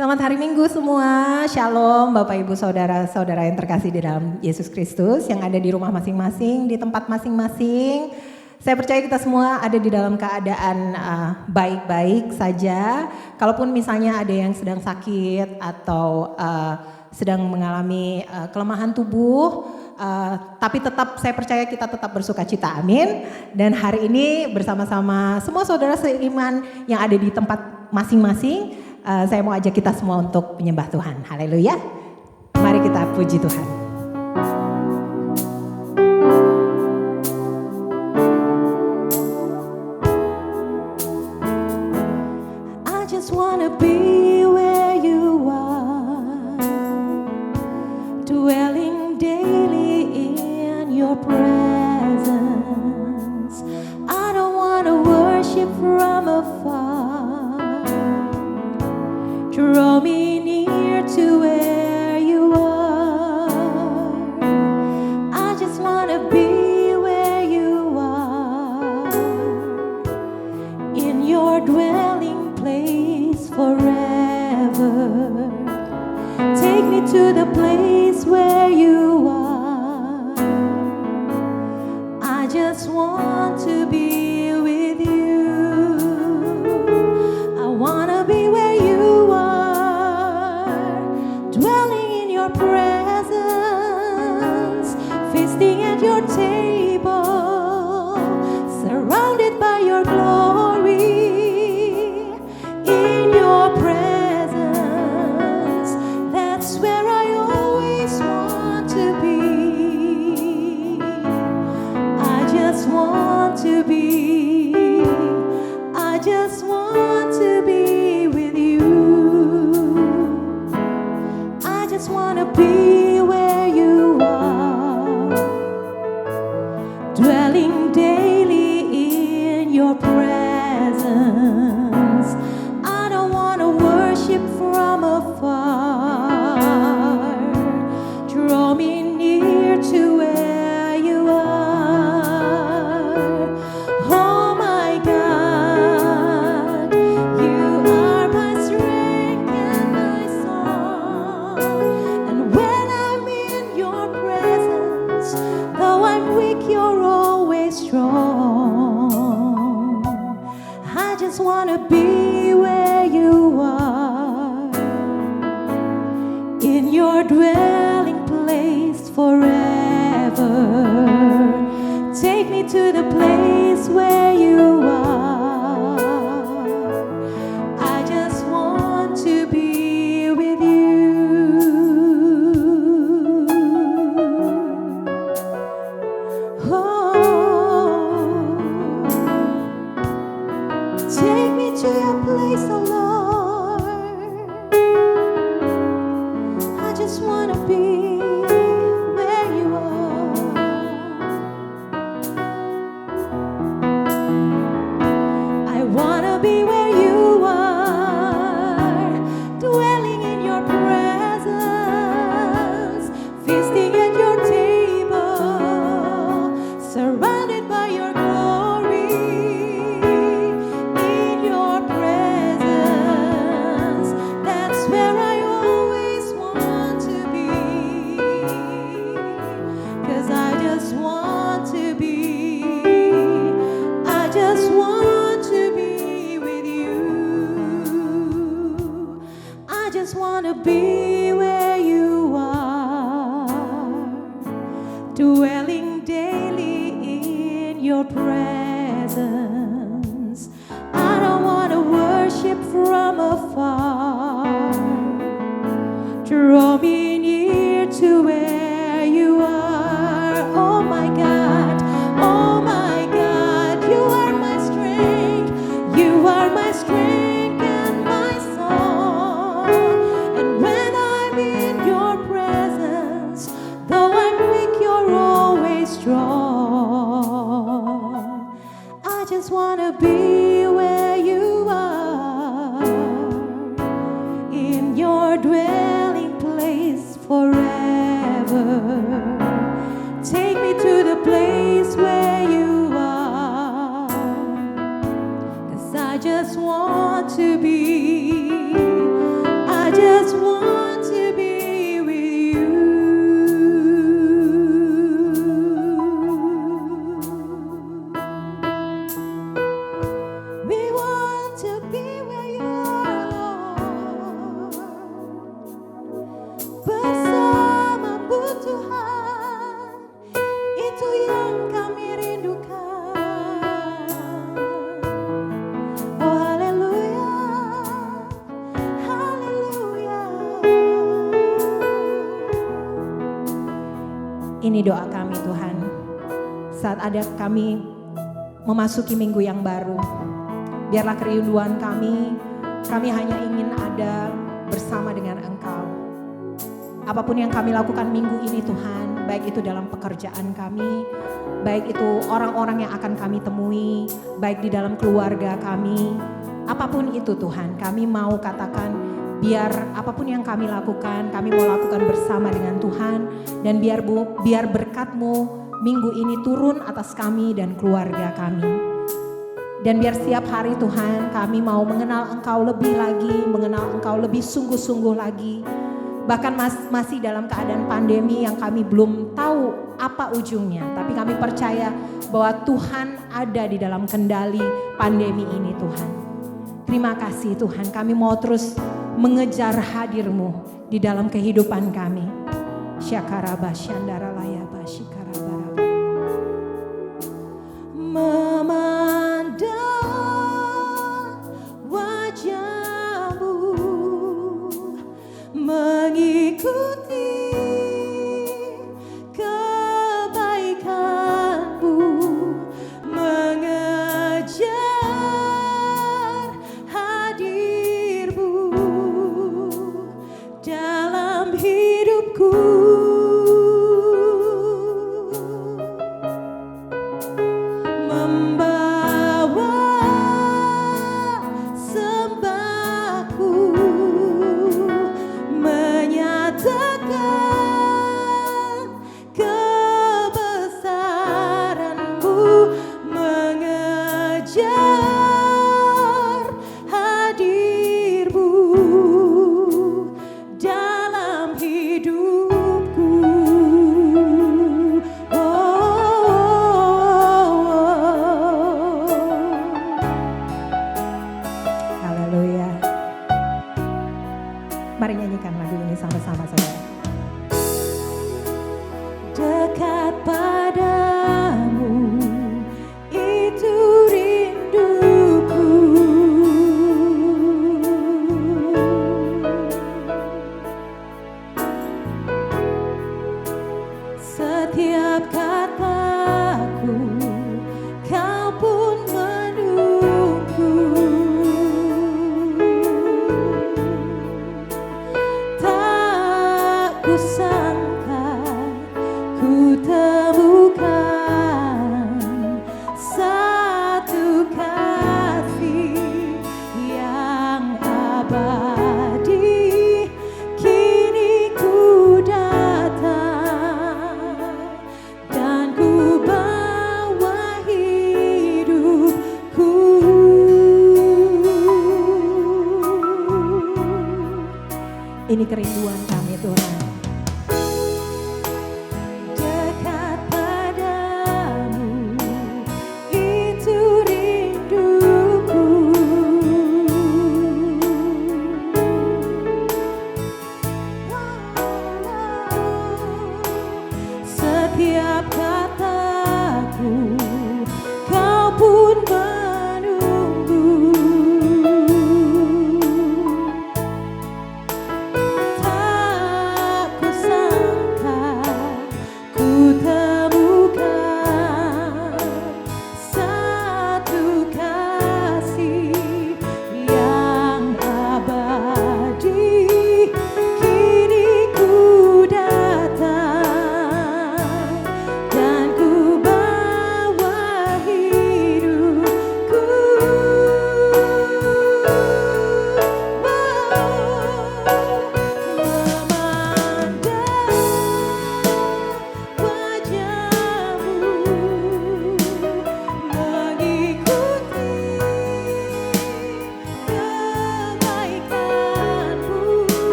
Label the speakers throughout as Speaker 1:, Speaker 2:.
Speaker 1: Selamat hari Minggu semua, Shalom Bapak Ibu Saudara-saudara yang terkasih di dalam Yesus Kristus yang ada di rumah masing-masing, di tempat masing-masing. Saya percaya kita semua ada di dalam keadaan baik-baik saja. Kalaupun misalnya ada yang sedang sakit atau sedang mengalami kelemahan tubuh, tapi tetap saya percaya kita tetap bersuka cita, amin. Dan hari ini bersama-sama semua saudara seiman yang ada di tempat masing-masing, saya mau ajak kita semua untuk menyembah Tuhan. Haleluya. Mari kita puji Tuhan. I just wanna be where you are, dwelling daily in your presence. I don't wanna worship from afar. Draw me near to where you are. I just wanna be where you are, in your dwelling place forever. Take me to the place where you are. I just want to be with you. I wanna be where you are, dwelling in your presence, feasting at your table, surrounded by your glory. In your presence, that's where I always want to be. I just want to be, I just want to be with you. I just want to be where you are, dwelling daily in your presence. I don't want to worship from afar. Draw me near to where you are. Oh my God, you are my strength and my song. And when I'm in your presence, though I'm weak, you're always strong. I just want to be where you are, in your dwelling place forever. Take me to the place where you are. I just want to be with you. Oh, take me to your place, oh Lord. I just want to be where you are. I want to be where you are, dwelling in your presence, feasting at your table, surrounded by your glory. In your presence, that's where I always want to be. 'Cause I just want to be, I just want to be with you. I just want to be where you are, dwelling daily in your presence. I don't want to worship from afar. Draw me near to where you are. Oh my God, you are my strength. You are my strength and my song. And when I'm in your presence, though I'm weak, you're always strong. I just want to be where you are, in your dwelling place forever. Take me to the place where you are, 'cause I just want to be, I itu yang kami rindukan. Oh haleluya, haleluya. Ini doa kami Tuhan, saat ada kami memasuki minggu yang baru. Biarlah kerinduan kami hanya ingin ada bersama dengan Engkau. Apapun yang kami lakukan minggu ini Tuhan, baik itu dalam pekerjaan kami, baik itu orang-orang yang akan kami temui, baik di dalam keluarga kami, apapun itu Tuhan, kami mau katakan biar apapun yang kami lakukan, kami mau lakukan bersama dengan Tuhan, dan biar berkat-Mu minggu ini turun atas kami dan keluarga kami. Dan biar setiap hari Tuhan kami mau mengenal Engkau lebih lagi, mengenal Engkau lebih sungguh-sungguh lagi. Bahkan masih dalam keadaan pandemi yang kami belum tahu apa ujungnya. Tapi kami percaya bahwa Tuhan ada di dalam kendali pandemi ini Tuhan. Terima kasih Tuhan, kami mau terus mengejar hadir-Mu di dalam kehidupan kami. Syakaraba syandara layaba shikaraba. Memandang wajah-Mu, mengikuti kebaikan-Mu, mengejar hadir-Mu dalam hidupku. Mari nyanyikan lagu ini sama-sama saudara. Dekat padamu itu rinduku, setiap kataku kau pun menunggu. Kusangka ku temukan satu kasih yang abadi. Kini ku datang dan ku bawa hidupku. Ini kerinduan kami Tuhan. Dekat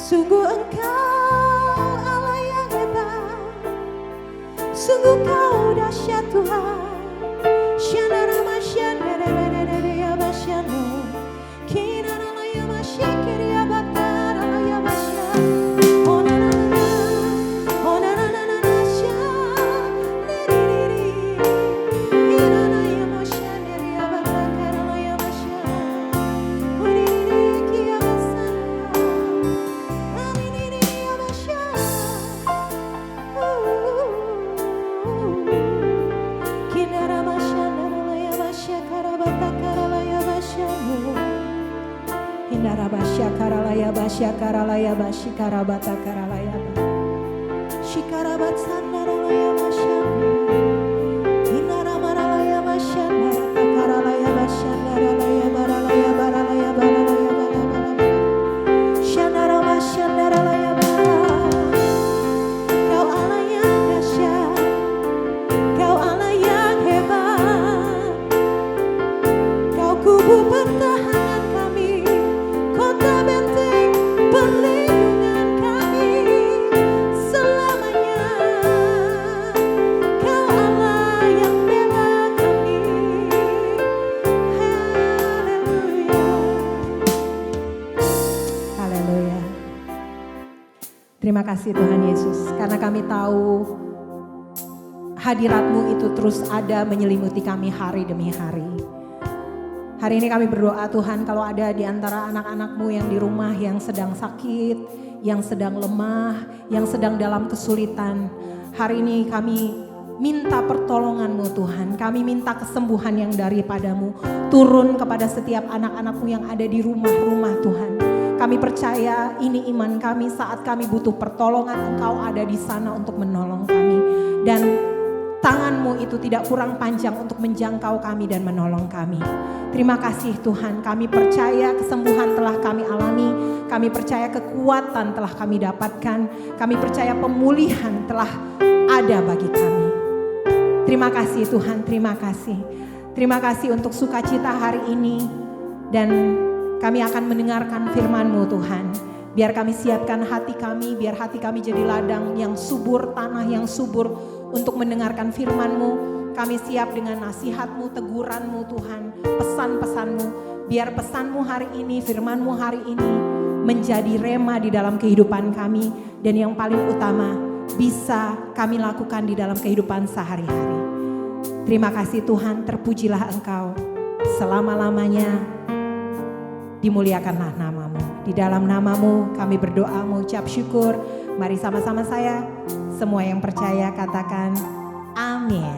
Speaker 1: Sungguh Engkau Allah yang hebat, sungguh Kau dahsyat Tuhan. Shandarama shandarere yabashano, kinarala yabashikiri yabatara yabasha. Oh na na na, oh na na na na na sha, niriri, kinana yabashandere yabatakara yabasha. Uriri kiyabasa, aminiri yabasha. Indarabasya karalaya basya karalaya basya karabata karalaya shikarabat sandaralaya basya indaramaralaya basya narata karalaya basya naralaya baralaya baralaya baralaya baralaya shandarabasya naralaya Kau Allah yang dahsyat, Kau Allah yang hebat, Kau kubu pertahanan kami, kota benteng perlindungan kami selamanya. Kau Allah yang bela kami. Haleluya. Haleluya. Terima kasih Tuhan Yesus, karena kami tahu hadirat-Mu itu terus ada menyelimuti kami hari demi hari. Hari ini kami berdoa Tuhan, kalau ada di antara anak-anak-Mu yang di rumah yang sedang sakit, yang sedang lemah, yang sedang dalam kesulitan. Hari ini kami minta pertolongan-Mu Tuhan, kami minta kesembuhan yang daripada-Mu. Turun kepada setiap anak-anak-Mu yang ada di rumah-rumah Tuhan. Kami percaya ini iman kami, saat kami butuh pertolongan Engkau ada di sana untuk menolong kami. Dan tangan-Mu itu tidak kurang panjang untuk menjangkau kami dan menolong kami. Terima kasih Tuhan, kami percaya kesembuhan telah kami alami, kami percaya kekuatan telah kami dapatkan, kami percaya pemulihan telah ada bagi kami. Terima kasih Tuhan, terima kasih. Terima kasih untuk sukacita hari ini, dan kami akan mendengarkan firman-Mu Tuhan. Biar kami siapkan hati kami, biar hati kami jadi ladang yang subur, tanah yang subur untuk mendengarkan firman-Mu. Kami siap dengan nasihat-Mu, teguran-Mu Tuhan, pesan-pesan-Mu. Biar pesan-Mu hari ini, firman-Mu hari ini menjadi rema di dalam kehidupan kami. Dan yang paling utama, bisa kami lakukan di dalam kehidupan sehari-hari. Terima kasih Tuhan, terpujilah Engkau selama-lamanya. Dimuliakanlah nama-Mu. Di dalam nama-Mu kami berdoa mengucap syukur. Mari sama-sama saya, semua yang percaya katakan amin.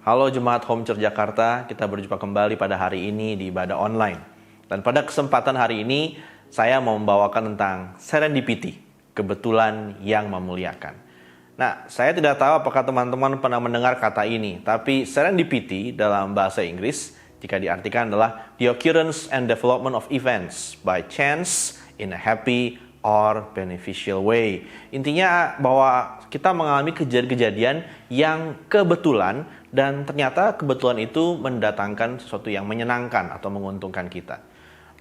Speaker 2: Halo Jemaat Home Church Jakarta, kita berjumpa kembali pada hari ini di ibadah online. Dan pada kesempatan hari ini, saya mau membawakan tentang serendipity, kebetulan yang memuliakan. Nah, saya tidak tahu apakah teman-teman pernah mendengar kata ini, tapi serendipity dalam bahasa Inggris, jika diartikan adalah the occurrence and development of events by chance in a happy or beneficial way. Intinya bahwa kita mengalami kejadian-kejadian yang kebetulan dan ternyata kebetulan itu mendatangkan sesuatu yang menyenangkan atau menguntungkan kita.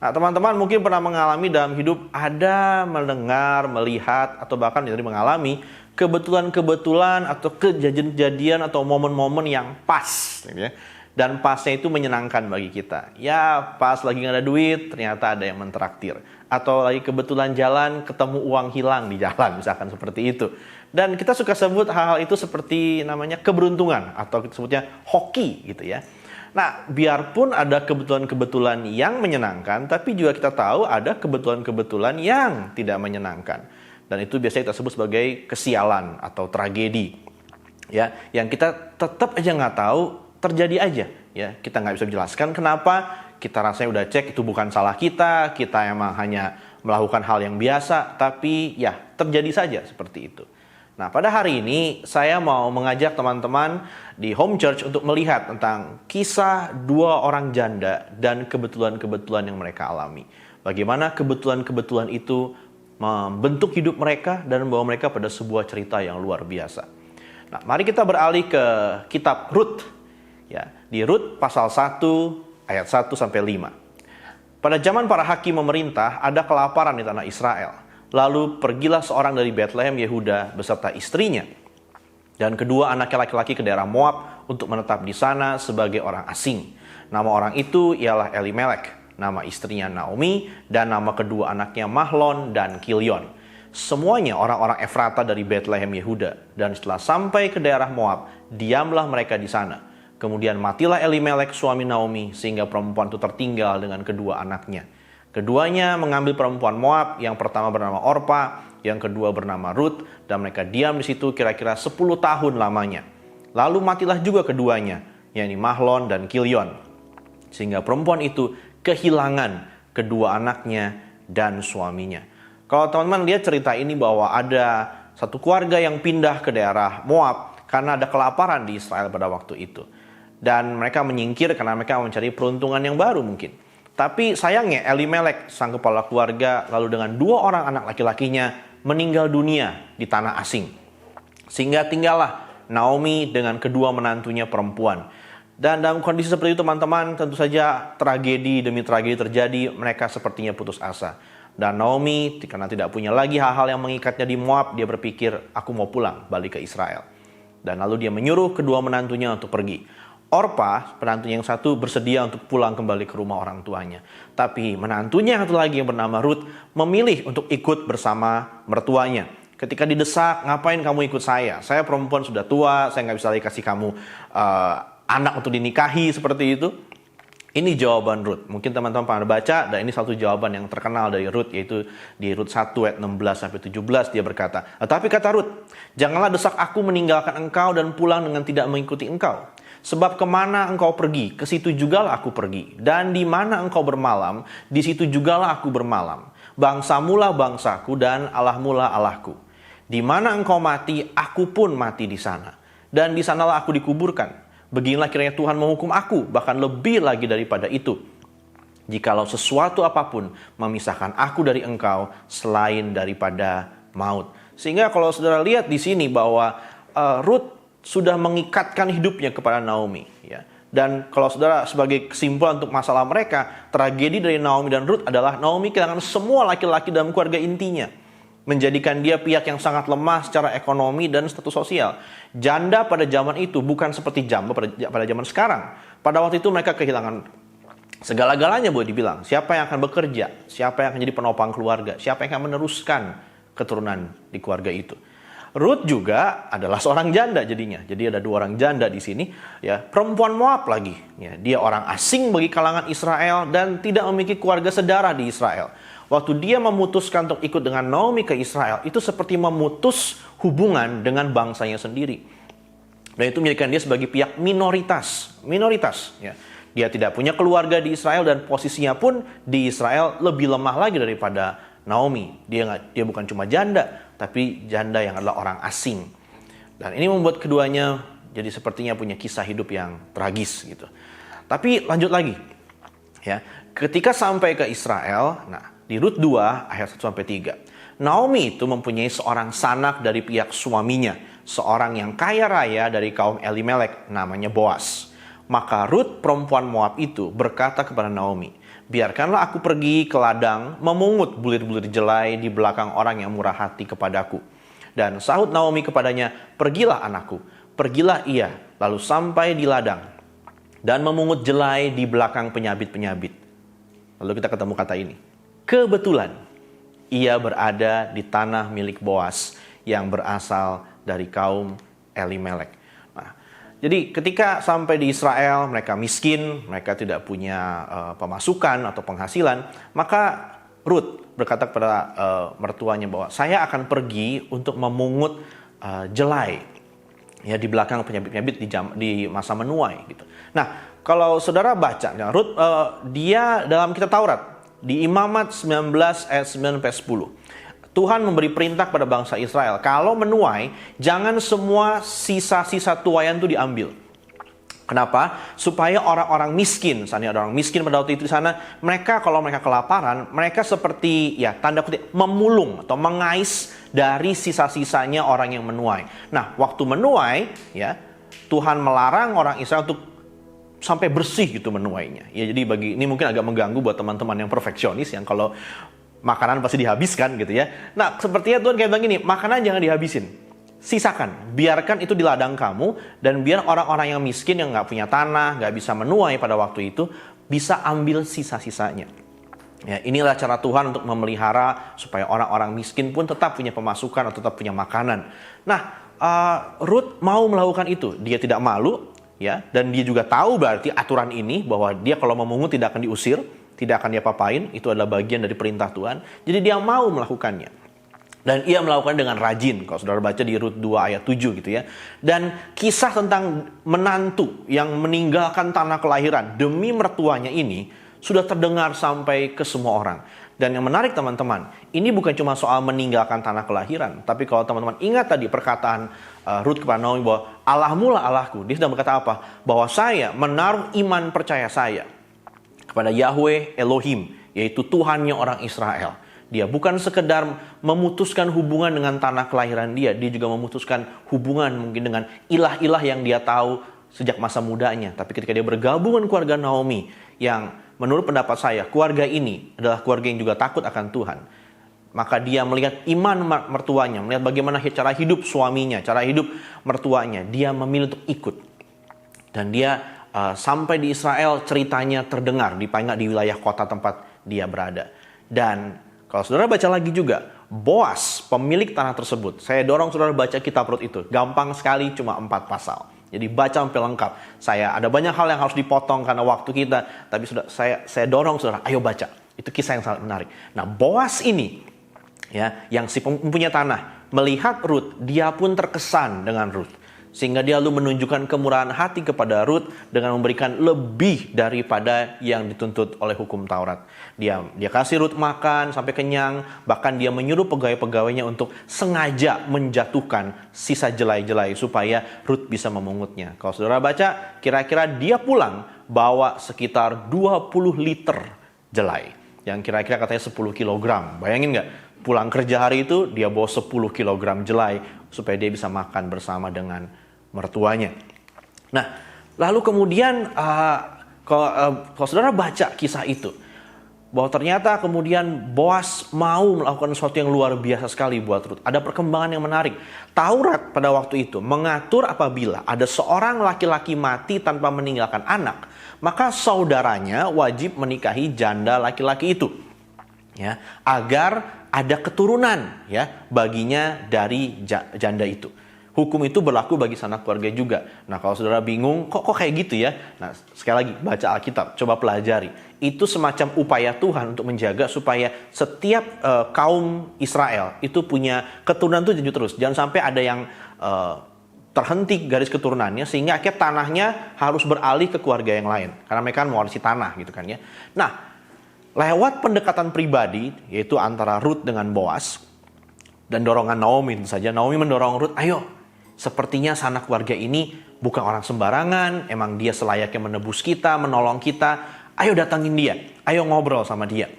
Speaker 2: Nah, teman-teman mungkin pernah mengalami dalam hidup ada mendengar, melihat, atau bahkan jadi mengalami kebetulan-kebetulan atau kejadian-kejadian atau momen-momen yang pas, gitu ya. Dan pasnya itu menyenangkan bagi kita. Ya, pas lagi nggak ada duit, ternyata ada yang mentraktir. Atau lagi kebetulan jalan, ketemu uang hilang di jalan, misalkan seperti itu. Dan kita suka sebut hal-hal itu seperti namanya keberuntungan, atau kita sebutnya hoki gitu ya. Nah, biarpun ada kebetulan-kebetulan yang menyenangkan, tapi juga kita tahu ada kebetulan-kebetulan yang tidak menyenangkan. Dan itu biasanya kita sebut sebagai kesialan atau tragedi. Ya, yang kita tetap aja nggak tahu, terjadi aja. Ya, kita nggak bisa menjelaskan kenapa. Kita rasanya udah cek itu bukan salah kita emang hanya melakukan hal yang biasa, tapi ya terjadi saja seperti itu. Nah, pada hari ini saya mau mengajak teman-teman di Home Church untuk melihat tentang kisah dua orang janda dan kebetulan-kebetulan yang mereka alami. Bagaimana kebetulan-kebetulan itu membentuk hidup mereka dan membawa mereka pada sebuah cerita yang luar biasa. Nah, mari kita beralih ke kitab Rut. Ya, di Rut pasal 1 ayat 1 sampai 5. Pada zaman para hakim memerintah, ada kelaparan di tanah Israel. Lalu pergilah seorang dari Bethlehem Yehuda beserta istrinya dan kedua anaknya laki-laki ke daerah Moab untuk menetap di sana sebagai orang asing. Nama orang itu ialah Elimelek, nama istrinya Naomi, dan nama kedua anaknya Mahlon dan Kilion. Semuanya orang-orang Efrata dari Bethlehem Yehuda. Dan setelah sampai ke daerah Moab, diamlah mereka di sana. Kemudian matilah Elimelek suami Naomi, sehingga perempuan itu tertinggal dengan kedua anaknya. Keduanya mengambil perempuan Moab, yang pertama bernama Orpa, yang kedua bernama Rut, dan mereka diam di situ kira-kira 10 tahun lamanya. Lalu matilah juga keduanya, yakni Mahlon dan Kilion. Sehingga perempuan itu kehilangan kedua anaknya dan suaminya. Kalau teman-teman lihat cerita ini bahwa ada satu keluarga yang pindah ke daerah Moab karena ada kelaparan di Israel pada waktu itu. Dan mereka menyingkir karena mereka mencari peruntungan yang baru mungkin. Tapi sayangnya Elimelek, sang kepala keluarga, lalu dengan dua orang anak laki-lakinya meninggal dunia di tanah asing. Sehingga tinggallah Naomi dengan kedua menantunya perempuan. Dan dalam kondisi seperti itu teman-teman, tentu saja tragedi demi tragedi terjadi, mereka sepertinya putus asa. Dan Naomi karena tidak punya lagi hal-hal yang mengikatnya di Moab, dia berpikir, aku mau pulang, balik ke Israel. Dan lalu dia menyuruh kedua menantunya untuk pergi. Orpa, penantunya yang satu, bersedia untuk pulang kembali ke rumah orang tuanya. Tapi menantunya yang satu lagi yang bernama Rut memilih untuk ikut bersama mertuanya. Ketika didesak, ngapain kamu ikut saya? Saya perempuan sudah tua, saya nggak bisa lagi kasih kamu anak untuk dinikahi seperti itu. Ini jawaban Rut. Mungkin teman-teman pernah baca, dan ini satu jawaban yang terkenal dari Rut, yaitu di Rut 1 ayat 16-17 dia berkata, tetapi kata Rut, janganlah desak aku meninggalkan engkau dan pulang dengan tidak mengikuti engkau. Sebab kemana engkau pergi, ke situ jugalah aku pergi. Dan di mana engkau bermalam, di situ jugalah aku bermalam. Bangsamulah bangsaku dan Allahmulah Allahku. Di mana engkau mati, aku pun mati di sana. Dan di sanalah aku dikuburkan. Beginilah kiranya Tuhan menghukum aku, bahkan lebih lagi daripada itu. Jikalau sesuatu apapun memisahkan aku dari engkau selain daripada maut. Sehingga kalau saudara lihat di sini bahwa Rut sudah mengikatkan hidupnya kepada Naomi, ya. Dan kalau saudara sebagai kesimpulan untuk masalah mereka, tragedi dari Naomi dan Rut adalah Naomi kehilangan semua laki-laki dalam keluarga intinya, menjadikan dia pihak yang sangat lemah secara ekonomi dan status sosial. Janda pada zaman itu bukan seperti jamba pada zaman sekarang. Pada waktu itu mereka kehilangan segala-galanya, boleh dibilang. Siapa yang akan bekerja, siapa yang akan jadi penopang keluarga, siapa yang akan meneruskan keturunan di keluarga itu. Rut juga adalah seorang janda jadinya. Jadi ada dua orang janda di sini, ya, perempuan Moab lagi. Ya, dia orang asing bagi kalangan Israel dan tidak memiliki keluarga sedarah di Israel. Waktu dia memutuskan untuk ikut dengan Naomi ke Israel, itu seperti memutus hubungan dengan bangsanya sendiri. Dan itu menjadikan dia sebagai pihak minoritas, ya. Dia tidak punya keluarga di Israel dan posisinya pun di Israel lebih lemah lagi daripada Naomi. Dia bukan cuma janda, tapi janda yang adalah orang asing. Dan ini membuat keduanya jadi sepertinya punya kisah hidup yang tragis gitu. Tapi lanjut lagi, ya. Ketika sampai ke Israel, nah di Rut 2 ayat 1-3, Naomi itu mempunyai seorang sanak dari pihak suaminya, seorang yang kaya raya dari kaum Elimelek, namanya Boas. Maka Rut perempuan Moab itu berkata kepada Naomi, biarkanlah aku pergi ke ladang memungut bulir-bulir jelai di belakang orang yang murah hati kepadaku. Dan sahut Naomi kepadanya, pergilah anakku. Pergilah ia, lalu sampai di ladang dan memungut jelai di belakang penyabit-penyabit. Lalu kita ketemu kata ini, kebetulan ia berada di tanah milik Boas yang berasal dari kaum Elimelek. Jadi ketika sampai di Israel, mereka miskin, mereka tidak punya pemasukan atau penghasilan, maka Rut berkata kepada mertuanya bahwa saya akan pergi untuk memungut jelai. Ya, di belakang penyabit-penyabit di masa menuai gitu. Nah, kalau saudara baca, ya, Rut dia dalam kitab Taurat di Imamat 19 ayat 9 sampai 10. Tuhan memberi perintah kepada bangsa Israel, kalau menuai jangan semua sisa-sisa tuaian itu diambil. Kenapa? Supaya orang-orang miskin, misalnya ada orang miskin pada waktu itu di sana, mereka kalau mereka kelaparan, mereka seperti ya tanda kutip memulung atau mengais dari sisa-sisanya orang yang menuai. Nah, waktu menuai, ya Tuhan melarang orang Israel untuk sampai bersih gitu menuainya. Ya, jadi ini mungkin agak mengganggu buat teman-teman yang perfeksionis yang kalau makanan pasti dihabiskan gitu ya. Nah, sepertinya Tuhan kayak bilang gini, makanan jangan dihabisin. Sisakan, biarkan itu di ladang kamu, dan biar orang-orang yang miskin yang nggak punya tanah, nggak bisa menuai pada waktu itu, bisa ambil sisa-sisanya. Ya, inilah cara Tuhan untuk memelihara supaya orang-orang miskin pun tetap punya pemasukan atau tetap punya makanan. Nah, Rut mau melakukan itu, dia tidak malu, ya, dan dia juga tahu berarti aturan ini bahwa dia kalau memungut tidak akan diusir, tidak akan diapa-apain, itu adalah bagian dari perintah Tuhan. Jadi dia mau melakukannya. Dan ia melakukan dengan rajin. Kalau saudara baca di Rut 2 ayat 7 gitu ya. Dan kisah tentang menantu yang meninggalkan tanah kelahiran demi mertuanya ini sudah terdengar sampai ke semua orang. Dan yang menarik teman-teman, ini bukan cuma soal meninggalkan tanah kelahiran. Tapi kalau teman-teman ingat tadi perkataan Rut kepada Naomi bahwa Allahmu lah Allahku. Dia sedang berkata apa? Bahwa saya menaruh iman percaya saya kepada Yahweh Elohim, yaitu Tuhannya orang Israel. Dia bukan sekedar memutuskan hubungan dengan tanah kelahiran dia juga memutuskan hubungan mungkin dengan ilah-ilah yang dia tahu sejak masa mudanya. Tapi ketika dia bergabung dengan keluarga Naomi, yang menurut pendapat saya, keluarga ini adalah keluarga yang juga takut akan Tuhan. Maka dia melihat iman mertuanya, melihat bagaimana cara hidup suaminya, cara hidup mertuanya. Dia memilih untuk ikut. Dan dia sampai di Israel ceritanya terdengar, paling nggak di wilayah kota tempat dia berada. Dan kalau saudara baca lagi juga, Boas, pemilik tanah tersebut, saya dorong saudara baca kitab Rut itu. Gampang sekali, cuma 4 pasal. Jadi baca sampai lengkap. Ada banyak hal yang harus dipotong karena waktu kita. Tapi saya dorong saudara, ayo baca. Itu kisah yang sangat menarik. Nah, Boas ini, ya, yang si mempunyai tanah, melihat Rut, dia pun terkesan dengan Rut. Sehingga dia lalu menunjukkan kemurahan hati kepada Rut dengan memberikan lebih daripada yang dituntut oleh hukum Taurat. Dia kasih Rut makan sampai kenyang, bahkan dia menyuruh pegawai-pegawainya untuk sengaja menjatuhkan sisa jelai-jelai supaya Rut bisa memungutnya. Kalau saudara baca, kira-kira dia pulang bawa sekitar 20 liter jelai. Yang kira-kira katanya 10 kilogram. Bayangin nggak? Pulang kerja hari itu dia bawa 10 kilogram jelai supaya dia bisa makan bersama dengan mertuanya. Nah, lalu kemudian kalau saudara baca kisah itu, bahwa ternyata kemudian Boas mau melakukan sesuatu yang luar biasa sekali buat Rut. Ada perkembangan yang menarik. Taurat pada waktu itu mengatur apabila ada seorang laki-laki mati tanpa meninggalkan anak, maka saudaranya wajib menikahi janda laki-laki itu, ya, agar ada keturunan, ya, baginya dari janda itu. Hukum itu berlaku bagi sanak keluarga juga. Nah, kalau saudara bingung, kok kayak gitu ya? Nah, sekali lagi, baca Alkitab, coba pelajari. Itu semacam upaya Tuhan untuk menjaga supaya setiap kaum Israel itu punya keturunan itu terus. Jangan sampai ada yang terhenti garis keturunannya, sehingga akhirnya tanahnya harus beralih ke keluarga yang lain. Karena mereka kan mewarisi tanah gitu kan ya. Nah, lewat pendekatan pribadi, yaitu antara Rut dengan Boas, dan dorongan Naomi tentu saja. Naomi mendorong Rut, ayo, sepertinya sanak keluarga ini bukan orang sembarangan, emang dia selayaknya menebus kita, menolong kita. Ayo datangin dia, ayo ngobrol sama dia.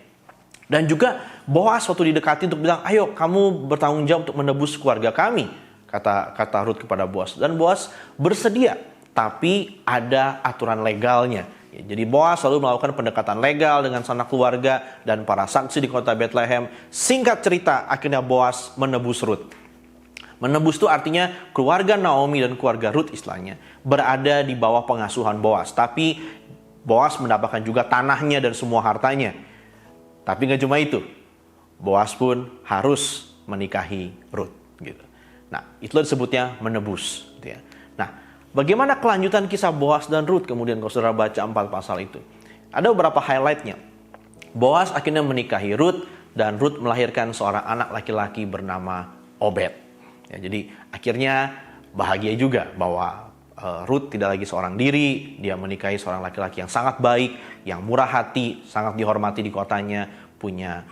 Speaker 2: Dan juga Boas waktu didekati untuk bilang, ayo kamu bertanggung jawab untuk menebus keluarga kami, kata Rut kepada Boas. Dan Boas bersedia, tapi ada aturan legalnya. Jadi Boas selalu melakukan pendekatan legal dengan sanak keluarga dan para saksi di kota Bethlehem. Singkat cerita, akhirnya Boas menebus Rut. Menebus itu artinya keluarga Naomi dan keluarga Rut istilahnya berada di bawah pengasuhan Boas. Tapi Boas mendapatkan juga tanahnya dan semua hartanya. Tapi nggak cuma itu, Boas pun harus menikahi Rut. Gitu. Nah, itulah disebutnya menebus. Gitu ya. Nah, bagaimana kelanjutan kisah Boas dan Rut kemudian kalau saudara baca 4 pasal itu? Ada beberapa highlightnya. Boas akhirnya menikahi Rut dan Rut melahirkan seorang anak laki-laki bernama Obed. Ya, jadi akhirnya bahagia juga bahwa Ruth tidak lagi seorang diri, dia menikahi seorang laki-laki yang sangat baik, yang murah hati, sangat dihormati di kotanya, punya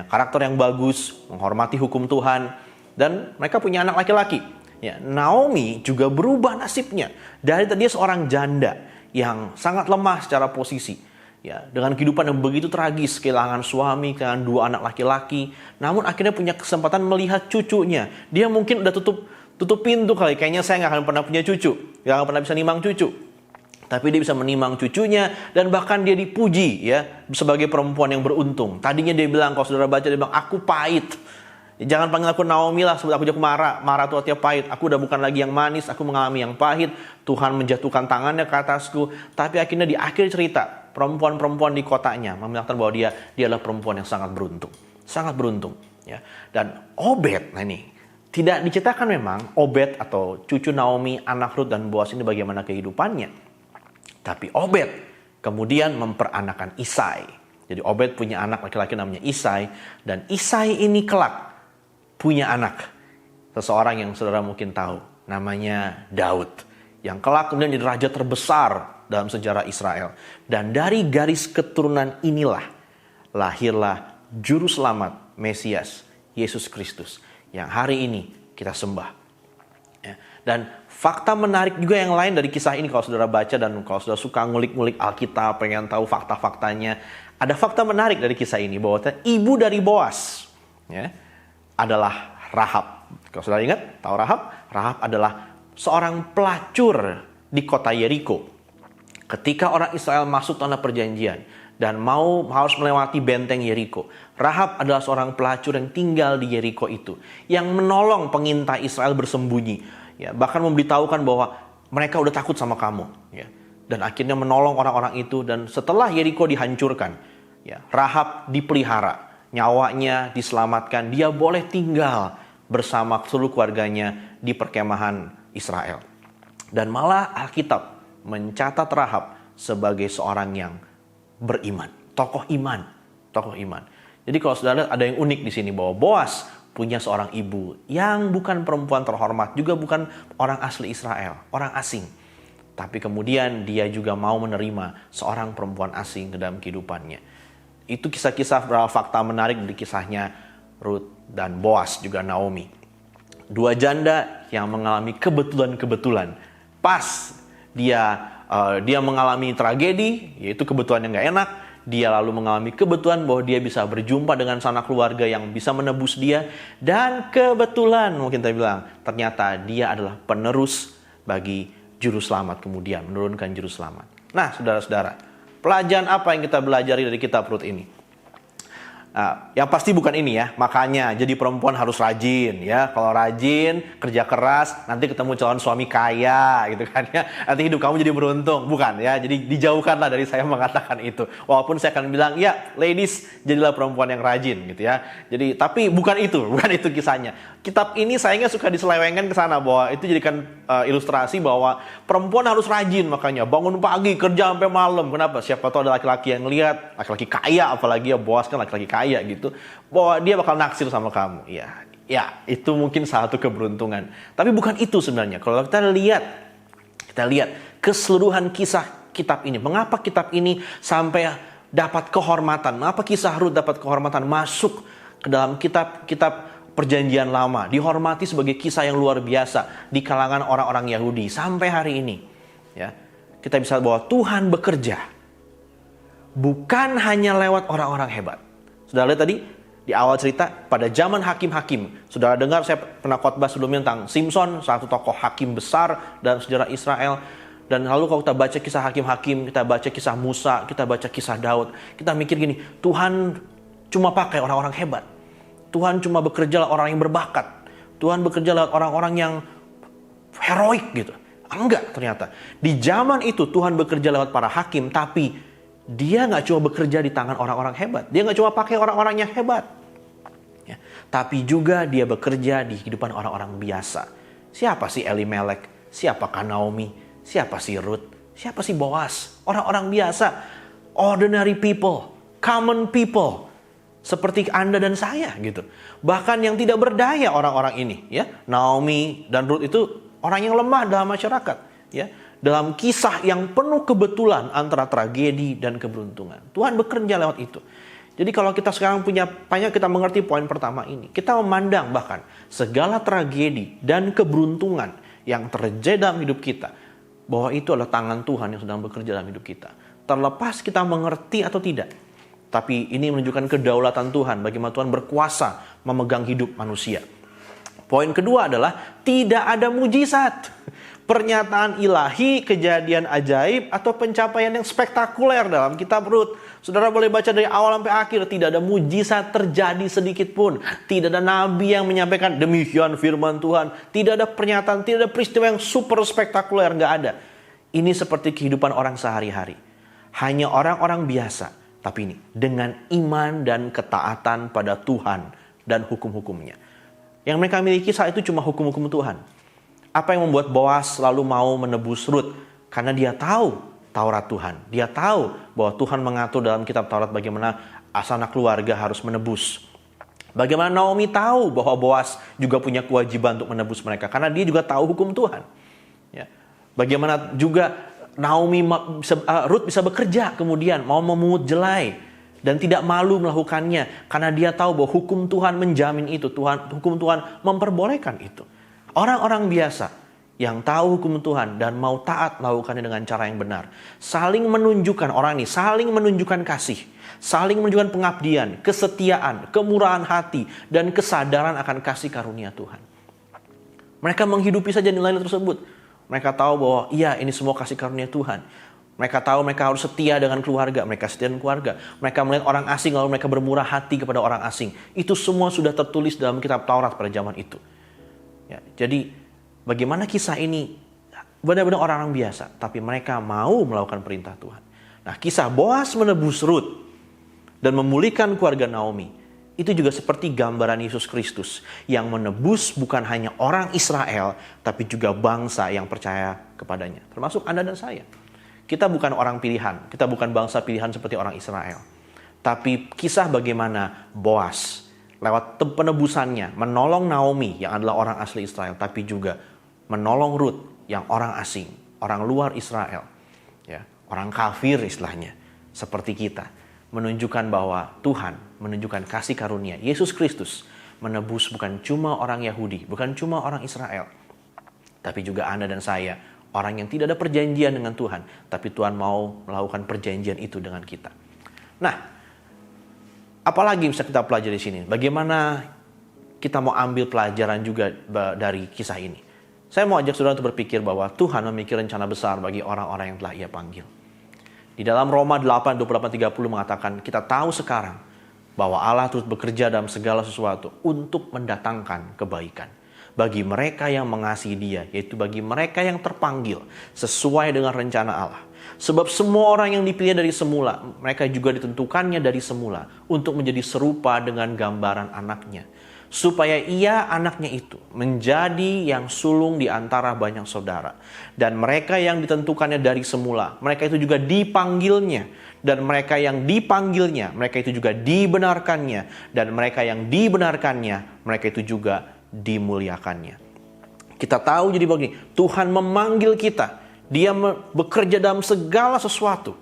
Speaker 2: karakter yang bagus, menghormati hukum Tuhan, dan mereka punya anak laki-laki. Ya, Naomi juga berubah nasibnya. Dari tadi dia seorang janda yang sangat lemah secara posisi. Ya, dengan kehidupan yang begitu tragis, kehilangan suami, kehilangan 2 anak laki-laki, namun akhirnya punya kesempatan melihat cucunya. Dia mungkin udah tutup pintu kali, kayaknya saya nggak akan pernah punya cucu, nggak akan pernah bisa nimang cucu. Tapi dia bisa menimang cucunya, dan bahkan dia dipuji ya sebagai perempuan yang beruntung. Tadinya dia bilang, kalau saudara baca, dia bilang, aku pahit. Jangan panggil aku Naomi lah, sebab aku jadi marah tuh artinya pahit. Aku udah bukan lagi yang manis, aku mengalami yang pahit. Tuhan menjatuhkan tangannya ke atasku. Tapi akhirnya di akhir cerita, perempuan-perempuan di kotanya memiliki bahwa dia adalah perempuan yang sangat beruntung. Sangat beruntung. Ya. Dan Obed, nah ini, tidak diceritakan memang Obed atau cucu Naomi, anak Ruth dan Boaz ini bagaimana kehidupannya. Tapi Obed kemudian memperanakan Isai. Jadi Obed punya anak laki-laki namanya Isai. Dan Isai ini kelak punya anak. Seseorang yang saudara mungkin tahu. Namanya Daud. Yang kelak kemudian jadi raja terbesar dalam sejarah Israel. Dan dari garis keturunan inilah lahirlah Juru Selamat Mesias, Yesus Kristus. Yang hari ini kita sembah. Ya. Dan fakta menarik juga yang lain dari kisah ini, kalau saudara baca dan kalau saudara suka ngulik-ngulik Alkitab, pengen tahu fakta-faktanya, ada fakta menarik dari kisah ini bahwa ibu dari Boaz ya, adalah Rahab. Kalau saudara ingat, tahu Rahab? Rahab adalah seorang pelacur di kota Yeriko. Ketika orang Israel masuk tanah perjanjian dan harus melewati benteng Yeriko, Rahab adalah seorang pelacur yang tinggal di Yeriko itu, yang menolong pengintai Israel bersembunyi. Ya, bahkan memberitahukan bahwa mereka udah takut sama kamu. Ya. Dan akhirnya menolong orang-orang itu. Dan setelah Yeriko dihancurkan, ya, Rahab dipelihara. Nyawanya diselamatkan. Dia boleh tinggal bersama seluruh keluarganya di perkemahan Israel. Dan malah Alkitab mencatat Rahab sebagai seorang yang beriman. Tokoh iman. Tokoh iman. Jadi kalau saudara lihat, ada yang unik di sini bahwa Boaz punya seorang ibu yang bukan perempuan terhormat, juga bukan orang asli Israel, orang asing. Tapi kemudian dia juga mau menerima seorang perempuan asing ke dalam kehidupannya. Itu kisah-kisah fakta menarik dari kisahnya Ruth dan Boaz, juga Naomi. 2 janda yang mengalami kebetulan-kebetulan. Pas dia mengalami tragedi, yaitu kebetulan yang gak enak. Dia lalu mengalami kebetulan bahwa dia bisa berjumpa dengan sanak keluarga yang bisa menebus dia. Dan kebetulan, mungkin saya bilang, ternyata dia adalah penerus bagi Juru Selamat kemudian, menurunkan Juru Selamat. Nah, saudara-saudara, pelajaran apa yang kita belajari dari kitab Rut ini? Yang pasti bukan ini ya, makanya jadi perempuan harus rajin ya. Kalau rajin, kerja keras, nanti ketemu calon suami kaya gitu kan ya. Nanti hidup kamu jadi beruntung, bukan ya. Jadi dijauhkanlah dari saya mengatakan itu. Walaupun saya akan bilang, ya ladies, jadilah perempuan yang rajin gitu ya. Jadi tapi bukan itu kisahnya. Kitab ini sayangnya suka diselewengkan ke sana bahwa itu jadikan ilustrasi bahwa perempuan harus rajin, makanya bangun pagi kerja sampai malam. Kenapa? Siapa tahu ada laki-laki yang lihat, laki-laki kaya, apalagi ya Boaz kan laki-laki kaya gitu, bahwa dia bakal naksir sama kamu. Ya itu mungkin salah satu keberuntungan. Tapi bukan itu sebenarnya. Kalau kita lihat keseluruhan kisah kitab ini. Mengapa kitab ini sampai dapat kehormatan? Mengapa kisah Rut dapat kehormatan masuk ke dalam kitab Perjanjian Lama, dihormati sebagai kisah yang luar biasa di kalangan orang-orang Yahudi sampai hari ini. Ya, kita bisa bahwa Tuhan bekerja bukan hanya lewat orang-orang hebat. Sudah lihat tadi di awal cerita pada zaman hakim-hakim. Sudah dengar saya pernah khotbah sebelumnya tentang Simson, satu tokoh hakim besar dalam sejarah Israel. Dan lalu kalau kita baca kisah hakim-hakim, kita baca kisah Musa, kita baca kisah Daud, kita mikir gini, Tuhan cuma pakai orang-orang hebat. Tuhan cuma bekerja lewat orang yang berbakat. Tuhan bekerja lewat orang-orang yang heroik gitu. Enggak, ternyata. Di zaman itu Tuhan bekerja lewat para hakim, tapi dia gak cuma bekerja di tangan orang-orang hebat. Dia gak cuma pakai orang-orang yang hebat. Ya, tapi juga dia bekerja di kehidupan orang-orang biasa. Siapa sih Elimelek? Siapakah Naomi? Siapa sih Ruth? Siapa sih Boaz? Orang-orang biasa. Ordinary people. Common people. Seperti Anda dan saya gitu. Bahkan yang tidak berdaya orang-orang ini ya. Naomi dan Ruth itu orang yang lemah dalam masyarakat, ya. Dalam kisah yang penuh kebetulan antara tragedi dan keberuntungan. Tuhan bekerja lewat itu. Jadi kalau kita sekarang kita mengerti poin pertama ini, kita memandang bahkan segala tragedi dan keberuntungan yang terjadi dalam hidup kita, bahwa itu adalah tangan Tuhan yang sedang bekerja dalam hidup kita. Terlepas kita mengerti atau tidak. Tapi ini menunjukkan kedaulatan Tuhan, bagaimana Tuhan berkuasa memegang hidup manusia. Poin kedua adalah tidak ada mujizat. Pernyataan ilahi, kejadian ajaib, atau pencapaian yang spektakuler dalam kitab Rut. Saudara boleh baca dari awal sampai akhir, tidak ada mujizat terjadi sedikit pun. Tidak ada nabi yang menyampaikan demikian firman Tuhan. Tidak ada pernyataan, tidak ada peristiwa yang super spektakuler, nggak ada. Ini seperti kehidupan orang sehari-hari. Hanya orang-orang biasa, tapi ini dengan iman dan ketaatan pada Tuhan dan hukum-hukumnya. Yang mereka miliki saat itu cuma hukum-hukum Tuhan. Apa yang membuat Boas selalu mau menebus Rut? Karena dia tahu Taurat Tuhan. Dia tahu bahwa Tuhan mengatur dalam kitab Taurat bagaimana sanak keluarga harus menebus. Bagaimana Naomi tahu bahwa Boas juga punya kewajiban untuk menebus mereka. Karena dia juga tahu hukum Tuhan. Ya. Bagaimana juga Rut bisa bekerja kemudian mau memungut jelai. Dan tidak malu melakukannya. Karena dia tahu bahwa hukum Tuhan menjamin itu. Hukum Tuhan memperbolehkan itu. Orang-orang biasa yang tahu hukum Tuhan dan mau taat melakukannya dengan cara yang benar. Saling menunjukkan saling menunjukkan kasih. Saling menunjukkan pengabdian, kesetiaan, kemurahan hati, dan kesadaran akan kasih karunia Tuhan. Mereka menghidupi saja nilai-nilai tersebut. Mereka tahu bahwa ini semua kasih karunia Tuhan. Mereka tahu mereka harus setia dengan keluarga. Mereka setia dengan keluarga. Mereka melihat orang asing lalu mereka bermurah hati kepada orang asing. Itu semua sudah tertulis dalam kitab Taurat pada zaman itu. Ya, jadi bagaimana kisah ini benar-benar orang-orang biasa, tapi mereka mau melakukan perintah Tuhan. Nah, kisah Boas menebus Rut dan memulihkan keluarga Naomi, itu juga seperti gambaran Yesus Kristus yang menebus bukan hanya orang Israel, tapi juga bangsa yang percaya kepadanya, termasuk Anda dan saya. Kita bukan orang pilihan, kita bukan bangsa pilihan seperti orang Israel. Tapi kisah bagaimana Boas lewat penebusannya menolong Naomi yang adalah orang asli Israel, tapi juga menolong Rut yang orang asing, orang luar Israel, ya, orang kafir istilahnya, seperti kita, menunjukkan bahwa Tuhan menunjukkan kasih karunia. Yesus Kristus menebus bukan cuma orang Yahudi, bukan cuma orang Israel, tapi juga Anda dan saya, orang yang tidak ada perjanjian dengan Tuhan, tapi Tuhan mau melakukan perjanjian itu dengan kita. Nah, apalagi bisa kita pelajari di sini? Bagaimana kita mau ambil pelajaran juga dari kisah ini? Saya mau ajak saudara untuk berpikir bahwa Tuhan memiliki rencana besar bagi orang-orang yang telah Ia panggil. Di dalam Roma 8:28-30 mengatakan, kita tahu sekarang bahwa Allah terus bekerja dalam segala sesuatu untuk mendatangkan kebaikan bagi mereka yang mengasihi Dia, yaitu bagi mereka yang terpanggil sesuai dengan rencana Allah. Sebab semua orang yang dipilih dari semula, mereka juga ditentukannya dari semula untuk menjadi serupa dengan gambaran anaknya. Supaya ia, anaknya itu, menjadi yang sulung di antara banyak saudara. Dan mereka yang ditentukannya dari semula, mereka itu juga dipanggilnya. Dan mereka yang dipanggilnya, mereka itu juga dibenarkannya. Dan mereka yang dibenarkannya, mereka itu juga dimuliakannya. Kita tahu jadi begini, Tuhan memanggil kita. Dia bekerja dalam segala sesuatu.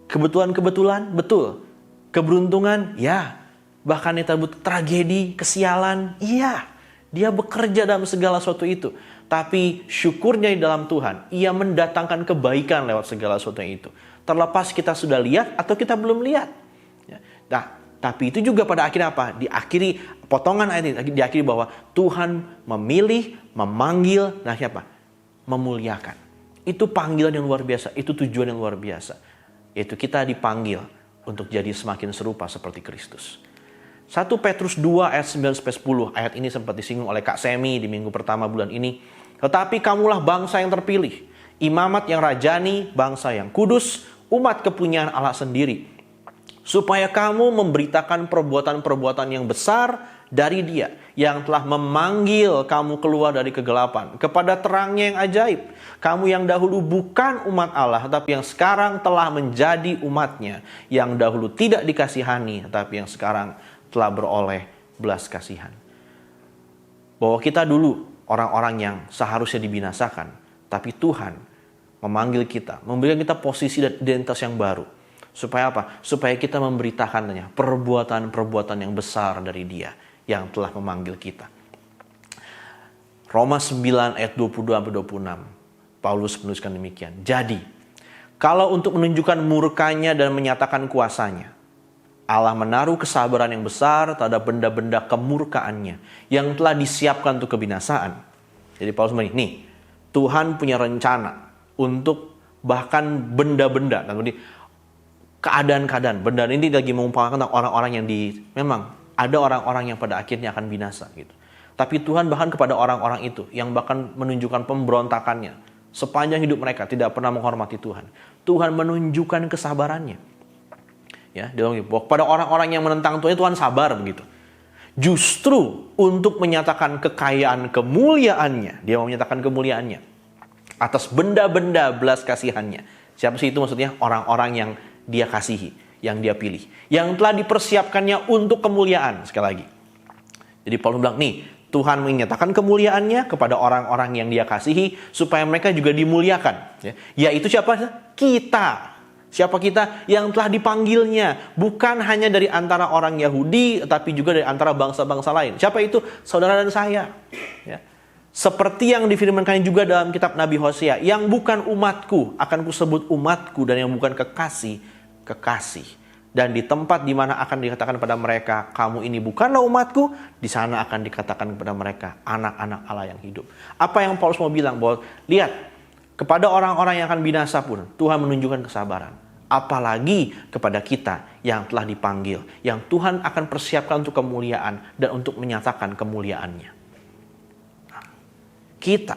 Speaker 2: Kebetulan-kebetulan, betul. Keberuntungan, ya. Bahkan kita sebut tragedi, kesialan, iya. Dia bekerja dalam segala sesuatu itu. Tapi syukurnya di dalam Tuhan, Ia mendatangkan kebaikan lewat segala sesuatu itu. Terlepas kita sudah lihat atau kita belum lihat. Nah, tapi itu juga pada akhirnya apa? Diakhiri, potongan ayat ini, diakhiri bahwa Tuhan memilih, memanggil, nah siapa? Memuliakan. Itu panggilan yang luar biasa, itu tujuan yang luar biasa. Yaitu kita dipanggil untuk jadi semakin serupa seperti Kristus. 1 Petrus 2 ayat 9-10, ayat ini sempat disinggung oleh Kak Semi di minggu pertama bulan ini. Tetapi kamulah bangsa yang terpilih, imamat yang rajani, bangsa yang kudus, umat kepunyaan Allah sendiri. Supaya kamu memberitakan perbuatan-perbuatan yang besar dari Dia yang telah memanggil kamu keluar dari kegelapan kepada terangnya yang ajaib. Kamu yang dahulu bukan umat Allah, tapi yang sekarang telah menjadi umatnya. Yang dahulu tidak dikasihani, tapi yang sekarang telah beroleh belas kasihan. Bahwa kita dulu orang-orang yang seharusnya dibinasakan, tapi Tuhan memanggil kita, memberikan kita posisi dan identitas yang baru. Supaya apa? Supaya kita memberitakannya perbuatan-perbuatan yang besar dari Dia yang telah memanggil kita. Roma 9 ayat 22-26. Paulus menuliskan demikian. Jadi, kalau untuk menunjukkan murkanya dan menyatakan kuasanya, Allah menaruh kesabaran yang besar terhadap benda-benda kemurkaannya yang telah disiapkan untuk kebinasaan. Jadi Paulus bilang, nih, Tuhan punya rencana untuk bahkan benda-benda, keadaan-keadaan. Benda ini lagi mengumpulkan tentang orang-orang yang memang ada orang-orang yang pada akhirnya akan binasa gitu. Tapi Tuhan bahkan kepada orang-orang itu yang bahkan menunjukkan pemberontakannya sepanjang hidup mereka tidak pernah menghormati Tuhan. Tuhan menunjukkan kesabarannya. Ya, dia bilang pada orang-orang yang menentang Tuhan sabar begitu. Justru untuk menyatakan kekayaan kemuliaannya, dia mau menyatakan kemuliaannya atas benda-benda belas kasihannya. Siapa sih itu maksudnya? Orang-orang yang Dia kasihi, yang Dia pilih, yang telah dipersiapkannya untuk kemuliaan. Sekali lagi. Jadi Paulus bilang, nih, Tuhan menyatakan kemuliaannya kepada orang-orang yang Dia kasihi supaya mereka juga dimuliakan. Yaitu siapa? Kita. Siapa kita? Yang telah dipanggilnya. Bukan hanya dari antara orang Yahudi, tapi juga dari antara bangsa-bangsa lain. Siapa itu? Saudara dan saya. Ya. Seperti yang difirmankan juga dalam kitab Nabi Hosea, yang bukan umatku akan kusebut umatku, dan yang bukan kekasih, kekasih. Dan di tempat di mana akan dikatakan pada mereka, kamu ini bukanlah umatku, di sana akan dikatakan kepada mereka, anak-anak Allah yang hidup. Apa yang Paulus mau bilang? Bahwa lihat, kepada orang-orang yang akan binasa pun Tuhan menunjukkan kesabaran. Apalagi kepada kita yang telah dipanggil, yang Tuhan akan persiapkan untuk kemuliaan dan untuk menyatakan kemuliaannya. Nah, kita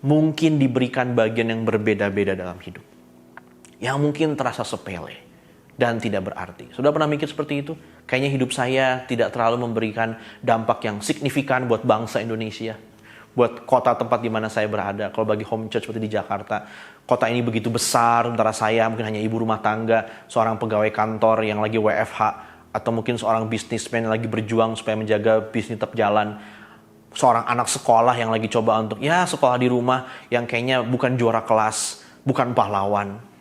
Speaker 2: mungkin diberikan bagian yang berbeda-beda dalam hidup, yang mungkin terasa sepele dan tidak berarti. Sudah pernah mikir seperti itu? Kayaknya hidup saya tidak terlalu memberikan dampak yang signifikan buat bangsa Indonesia, buat kota tempat di mana saya berada. Kalau bagi home church seperti di Jakarta, kota ini begitu besar, sementara saya mungkin hanya ibu rumah tangga, seorang pegawai kantor yang lagi WFH, atau mungkin seorang bisnismen yang lagi berjuang supaya menjaga bisnis tetap jalan, seorang anak sekolah yang lagi coba untuk sekolah di rumah, yang kayaknya bukan juara kelas, bukan pahlawan.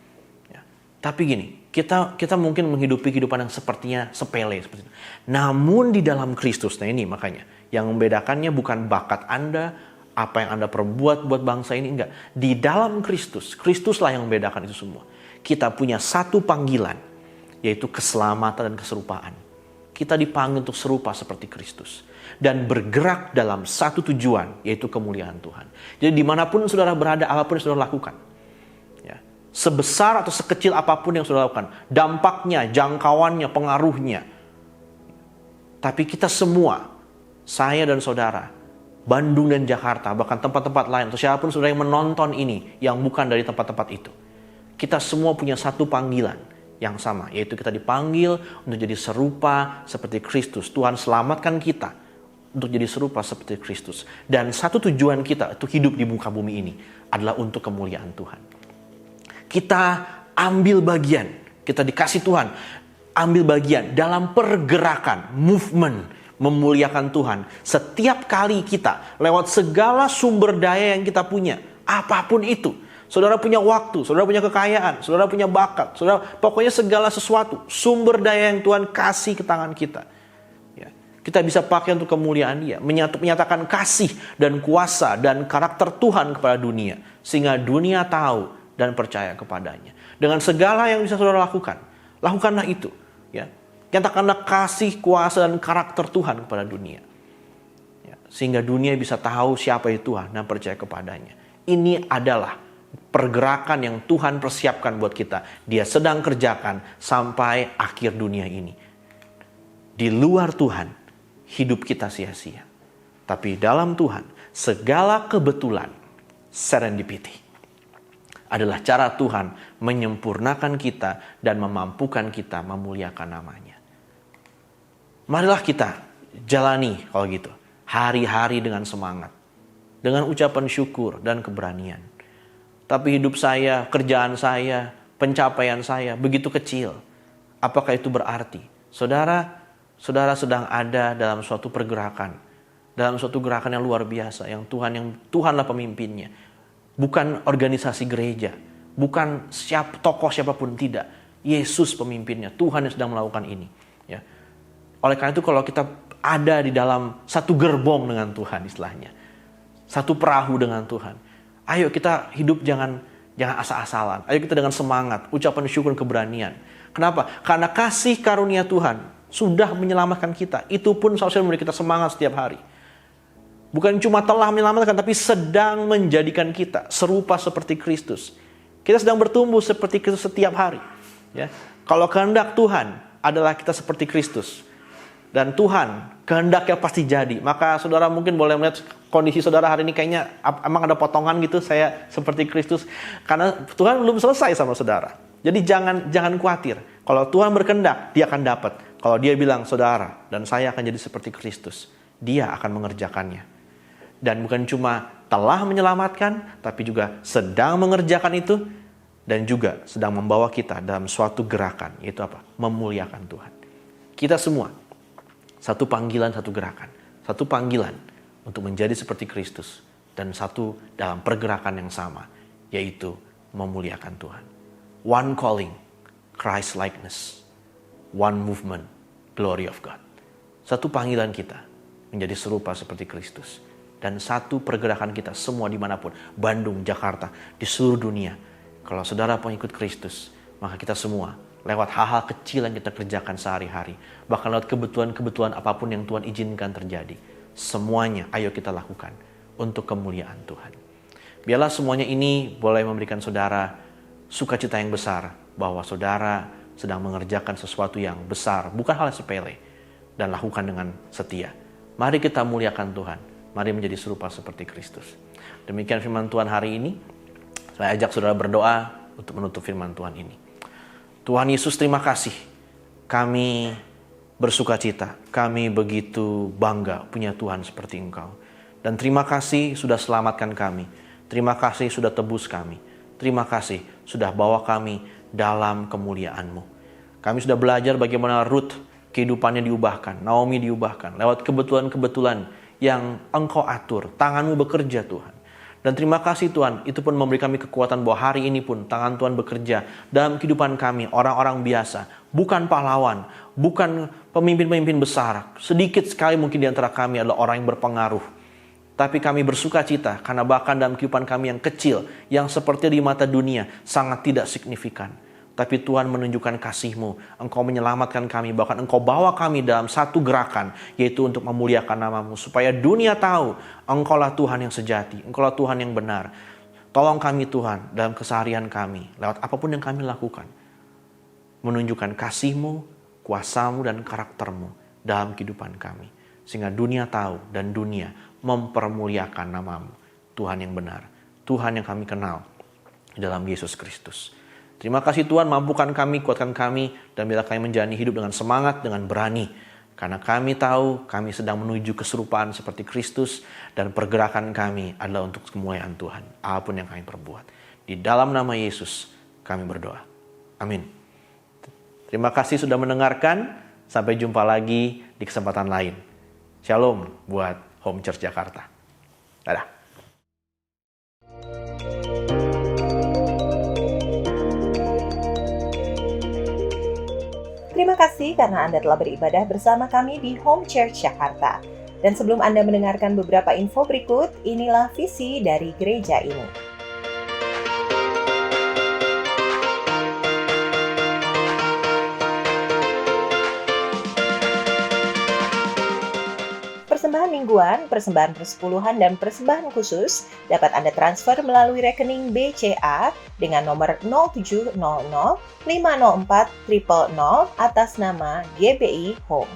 Speaker 2: Tapi gini, kita mungkin menghidupi kehidupan yang sepertinya sepele seperti itu. Namun di dalam Kristus, nah ini makanya yang membedakannya bukan bakat Anda, apa yang Anda perbuat buat bangsa ini, enggak. Di dalam Kristus, Kristuslah yang membedakan itu semua. Kita punya satu panggilan, yaitu keselamatan dan keserupaan. Kita dipanggil untuk serupa seperti Kristus. Dan bergerak dalam satu tujuan, yaitu kemuliaan Tuhan. Jadi dimanapun saudara berada, apapun yang saudara lakukan, sebesar atau sekecil apapun yang saudara lakukan, dampaknya, jangkauannya, pengaruhnya. Tapi kita semua, saya dan saudara, Bandung dan Jakarta, bahkan tempat-tempat lain, atau siapapun saudara yang menonton ini, yang bukan dari tempat-tempat itu, kita semua punya satu panggilan yang sama, yaitu kita dipanggil untuk jadi serupa seperti Kristus. Tuhan selamatkan kita untuk jadi serupa seperti Kristus. Dan satu tujuan kita itu hidup di muka bumi ini adalah untuk kemuliaan Tuhan. Kita ambil bagian, kita dikasih Tuhan, ambil bagian dalam pergerakan, movement, memuliakan Tuhan. Setiap kali kita lewat segala sumber daya yang kita punya, apapun itu. Saudara punya waktu, saudara punya kekayaan, saudara punya bakat, saudara pokoknya segala sesuatu, sumber daya yang Tuhan kasih ke tangan kita. Kita bisa pakai untuk kemuliaan Dia, menyatakan kasih dan kuasa dan karakter Tuhan kepada dunia, sehingga dunia tahu dan percaya kepadanya. Dengan segala yang bisa saudara lakukan, lakukanlah itu. Nyatakanlah kasih, kuasa, dan karakter Tuhan kepada dunia. Sehingga dunia bisa tahu siapa itu Tuhan dan percaya kepadanya. Ini adalah pergerakan yang Tuhan persiapkan buat kita. Dia sedang kerjakan sampai akhir dunia ini. Di luar Tuhan, hidup kita sia-sia. Tapi dalam Tuhan, segala kebetulan, serendipity, adalah cara Tuhan menyempurnakan kita dan memampukan kita memuliakan namanya. Marilah kita jalani kalau gitu hari-hari dengan semangat, dengan ucapan syukur dan keberanian. Tapi hidup saya, kerjaan saya, pencapaian saya begitu kecil. Apakah itu berarti? Saudara sedang ada dalam suatu pergerakan dalam suatu gerakan yang luar biasa, yang Tuhanlah pemimpinnya. Bukan organisasi gereja, bukan tokoh siapapun, tidak. Yesus pemimpinnya, Tuhan yang sedang melakukan ini. Ya. Oleh karena itu kalau kita ada di dalam satu gerbong dengan Tuhan istilahnya, satu perahu dengan Tuhan, ayo kita hidup jangan asal-asalan. Ayo kita dengan semangat, ucapan syukur, keberanian. Kenapa? Karena kasih karunia Tuhan sudah menyelamatkan kita. Itu pun seharusnya memberi kita semangat setiap hari. Bukan cuma telah menyelamatkan, tapi sedang menjadikan kita serupa seperti Kristus. Kita sedang bertumbuh seperti Kristus setiap hari. Ya. Kalau kehendak Tuhan adalah kita seperti Kristus, dan Tuhan kehendaknya pasti jadi, maka saudara mungkin boleh melihat kondisi saudara hari ini kayaknya emang ada potongan gitu, saya seperti Kristus, karena Tuhan belum selesai sama saudara. Jadi jangan khawatir. Kalau Tuhan berkehendak, dia akan dapat. Kalau dia bilang, saudara dan saya akan jadi seperti Kristus, dia akan mengerjakannya. Dan bukan cuma telah menyelamatkan, tapi juga sedang mengerjakan itu, dan juga sedang membawa kita dalam suatu gerakan, yaitu apa? Memuliakan Tuhan. Kita semua, satu panggilan, satu gerakan. Satu panggilan untuk menjadi seperti Kristus, dan satu dalam pergerakan yang sama, yaitu memuliakan Tuhan. One calling, Christ likeness. One movement, glory of God. Satu panggilan kita menjadi serupa seperti Kristus. Dan satu pergerakan kita semua dimanapun, Bandung, Jakarta, di seluruh dunia. Kalau saudara pengikut Kristus, maka kita semua lewat hal-hal kecil yang kita kerjakan sehari-hari, bahkan lewat kebutuhan-kebutuhan apapun yang Tuhan izinkan terjadi, semuanya ayo kita lakukan untuk kemuliaan Tuhan. Biarlah semuanya ini boleh memberikan saudara sukacita yang besar, bahwa saudara sedang mengerjakan sesuatu yang besar, bukan hal yang sepele, dan lakukan dengan setia. Mari kita muliakan Tuhan. Mari menjadi serupa seperti Kristus. Demikian firman Tuhan hari ini. Saya ajak saudara berdoa untuk menutup firman Tuhan ini. Tuhan Yesus, terima kasih. Kami bersuka cita. Kami begitu bangga punya Tuhan seperti Engkau. Dan terima kasih sudah selamatkan kami. Terima kasih sudah tebus kami. Terima kasih sudah bawa kami dalam kemuliaan-Mu. Kami sudah belajar bagaimana Ruth kehidupannya diubahkan. Naomi diubahkan. Lewat kebetulan-kebetulan yang Engkau atur, tangan-Mu bekerja Tuhan. Dan terima kasih Tuhan, itu pun memberi kami kekuatan bahwa hari ini pun tangan Tuhan bekerja dalam kehidupan kami, orang-orang biasa, bukan pahlawan, bukan pemimpin-pemimpin besar. Sedikit sekali mungkin di antara kami adalah orang yang berpengaruh. Tapi kami bersuka cita karena bahkan dalam kehidupan kami yang kecil, yang seperti di mata dunia, sangat tidak signifikan. Tapi Tuhan menunjukkan kasih-Mu. Engkau menyelamatkan kami, bahkan Engkau bawa kami dalam satu gerakan, yaitu untuk memuliakan nama-Mu. Supaya dunia tahu Engkaulah Tuhan yang sejati, Engkaulah Tuhan yang benar. Tolong kami Tuhan dalam keseharian kami, lewat apapun yang kami lakukan. Menunjukkan kasih-Mu, kuasa-Mu, dan karakter-Mu dalam kehidupan kami. Sehingga dunia tahu dan dunia mempermuliakan nama-Mu. Tuhan yang benar, Tuhan yang kami kenal dalam Yesus Kristus. Terima kasih Tuhan, mampukan kami, kuatkan kami, dan biarlah kami menjalani hidup dengan semangat, dengan berani. Karena kami tahu kami sedang menuju keserupaan seperti Kristus, dan pergerakan kami adalah untuk kemuliaan Tuhan, apapun yang kami perbuat. Di dalam nama Yesus kami berdoa. Amin. Terima kasih sudah mendengarkan. Sampai jumpa lagi di kesempatan lain. Shalom buat Home Church Jakarta. Dadah.
Speaker 3: Terima kasih karena Anda telah beribadah bersama kami di Home Church Jakarta. Dan sebelum Anda mendengarkan beberapa info berikut, inilah visi dari gereja ini. Persembahan mingguan, persembahan persepuluhan, dan persembahan khusus dapat Anda transfer melalui rekening BCA dengan nomor 0700 504 000 atas nama GBI Home.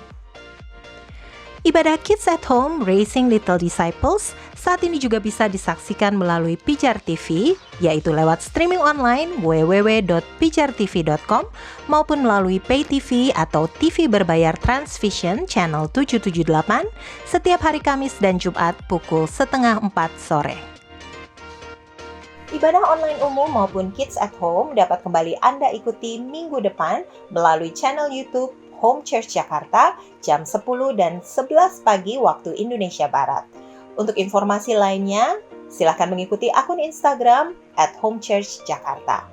Speaker 1: Ibadah Kids at Home Raising Little Disciples saat ini juga bisa disaksikan melalui Pijar TV, yaitu lewat streaming online www.pijartv.com maupun melalui Pay TV atau TV berbayar Transvision channel 778 setiap hari Kamis dan Jumat pukul 3:30 sore.
Speaker 3: Ibadah online umum maupun Kids at Home dapat kembali Anda ikuti minggu depan melalui channel YouTube Home Church Jakarta jam 10 dan 11 pagi waktu Indonesia Barat. Untuk informasi lainnya, silakan mengikuti akun Instagram @homechurchjakarta.